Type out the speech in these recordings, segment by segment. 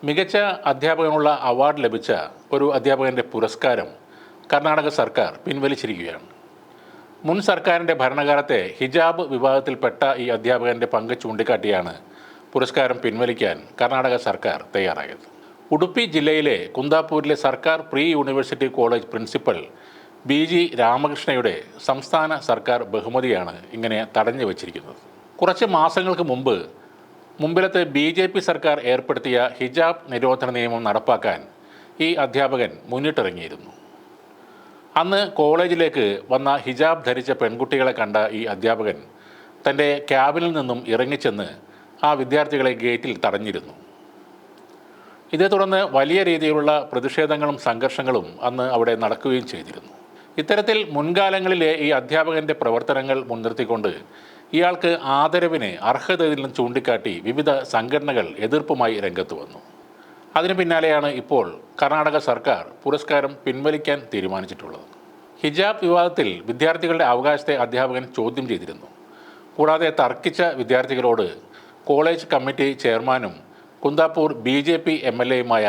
മികച്ച അധ്യാപകനുള്ള അവാർഡ് ലഭിച്ച ഒരു അധ്യാപകൻ്റെ പുരസ്കാരം കർണാടക സർക്കാർ പിൻവലിച്ചിരിക്കുകയാണ്. മുൻ സർക്കാരിൻ്റെ ഭരണകാലത്തെ ഹിജാബ് വിഭാഗത്തിൽപ്പെട്ട ഈ അധ്യാപകൻ്റെ പങ്ക് ചൂണ്ടിക്കാട്ടിയാണ് പുരസ്കാരം പിൻവലിക്കാൻ കർണാടക സർക്കാർ തയ്യാറായത്. ഉടുപ്പി ജില്ലയിലെ കുന്താപൂരിലെ സർക്കാർ pre university college principal BG രാമകൃഷ്ണയുടെ സംസ്ഥാന സർക്കാർ ബഹുമതിയാണ് ഇങ്ങനെ തടഞ്ഞു വച്ചിരിക്കുന്നത്. കുറച്ച് മാസങ്ങൾക്ക് മുമ്പിലത്തെ BJP സർക്കാർ ഏർപ്പെടുത്തിയ ഹിജാബ് നിരോധന നിയമം നടപ്പാക്കാൻ ഈ അധ്യാപകൻ മുന്നിട്ടിറങ്ങിയിരുന്നു. അന്ന് കോളേജിലേക്ക് വന്ന ഹിജാബ് ധരിച്ച പെൺകുട്ടികളെ കണ്ട ഈ അധ്യാപകൻ തൻ്റെ ക്യാബിനിൽ നിന്നും ഇറങ്ങിച്ചെന്ന് ആ വിദ്യാർത്ഥികളെ ഗേറ്റിൽ തടഞ്ഞിരുന്നു. ഇതേ തുടർന്ന് വലിയ രീതിയിലുള്ള പ്രതിഷേധങ്ങളും സംഘർഷങ്ങളും അന്ന് അവിടെ നടക്കുകയും ചെയ്തിരുന്നു. ഇത്തരത്തിൽ മുൻകാലങ്ങളിലെ ഈ അധ്യാപകൻ്റെ പ്രവർത്തനങ്ങൾ മുൻനിർത്തിക്കൊണ്ട് ഇയാൾക്ക് ആദരവിന് അർഹതയില്ലെന്ന് ചൂണ്ടിക്കാട്ടി വിവിധ സംഘടനകൾ എതിർപ്പുമായി രംഗത്ത് വന്നു. അതിനു പിന്നാലെയാണ് ഇപ്പോൾ കർണാടക സർക്കാർ പുരസ്കാരം പിൻവലിക്കാൻ തീരുമാനിച്ചിട്ടുള്ളത്. ഹിജാബ് വിവാദത്തിൽ വിദ്യാർത്ഥികളുടെ അവകാശത്തെ അധ്യാപകൻ ചോദ്യം ചെയ്തിരുന്നു. കൂടാതെ തർക്കിച്ച വിദ്യാർത്ഥികളോട് കോളേജ് കമ്മിറ്റി ചെയർമാനും കുന്താപൂർ BJP MLAയുമായ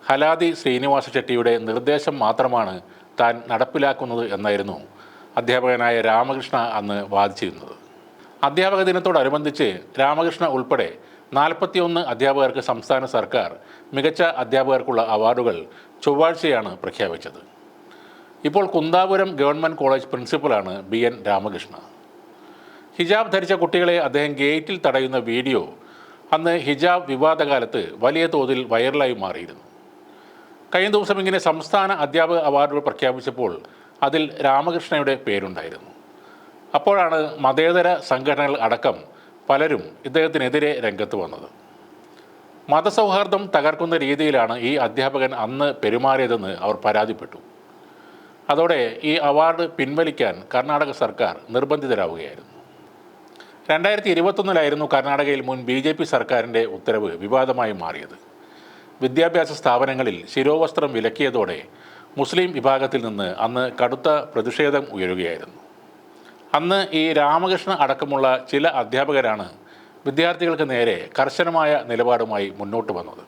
ഹലാദി ശ്രീനിവാസ ഷെട്ടിയുടെ നിർദ്ദേശം മാത്രമാണ് താൻ നടപ്പിലാക്കുന്നത് എന്നായിരുന്നു അധ്യാപകനായ രാമകൃഷ്ണ അന്ന് വാദിച്ചിരുന്നത്. അധ്യാപക ദിനത്തോടനുബന്ധിച്ച് രാമകൃഷ്ണ ഉൾപ്പെടെ 41 അധ്യാപകർക്ക് സംസ്ഥാന സർക്കാർ മികച്ച അധ്യാപകർക്കുള്ള അവാർഡുകൾ ചൊവ്വാഴ്ചയാണ് പ്രഖ്യാപിച്ചത്. ഇപ്പോൾ Kunthapuram government college പ്രിൻസിപ്പലാണ് BN Ramakrishna. ഹിജാബ് ധരിച്ച കുട്ടികളെ അദ്ദേഹം ഗേറ്റിൽ തടയുന്ന വീഡിയോ അന്ന് ഹിജാബ് വിവാദകാലത്ത് വലിയ തോതിൽ വൈറലായി മാറിയിരുന്നു. കഴിഞ്ഞ ദിവസം ഇങ്ങനെ സംസ്ഥാന അധ്യാപക അവാർഡുകൾ പ്രഖ്യാപിച്ചപ്പോൾ അതിൽ രാമകൃഷ്ണയുടെ പേരുണ്ടായിരുന്നു. അപ്പോഴാണ് മതേതര സംഘടനകൾ അടക്കം പലരും ഇദ്ദേഹത്തിനെതിരെ രംഗത്ത് വന്നത്. മതസൗഹാർദ്ദം തകർക്കുന്ന രീതിയിലാണ് ഈ അധ്യാപകൻ അന്ന് പെരുമാറിയതെന്ന് അവർ പരാതിപ്പെട്ടു. അതോടെ ഈ അവാർഡ് പിൻവലിക്കാൻ കർണാടക സർക്കാർ നിർബന്ധിതരാവുകയായിരുന്നു. 2021 കർണാടകയിൽ മുൻ BJP സർക്കാരിൻ്റെ ഉത്തരവ് വിവാദമായി മാറിയത്. വിദ്യാഭ്യാസ സ്ഥാപനങ്ങളിൽ ശിരോവസ്ത്രം വിലക്കിയതോടെ മുസ്ലിം വിഭാഗത്തിൽ നിന്ന് അന്ന് കടുത്ത പ്രതിഷേധം ഉയരുകയായിരുന്നു. അന്ന് ഈ രാമകൃഷ്ണ അടക്കമുള്ള ചില അധ്യാപകരാണ് വിദ്യാർത്ഥികൾക്ക് നേരെ കർശനമായ നിലപാടുമായി മുന്നോട്ട് വന്നത്.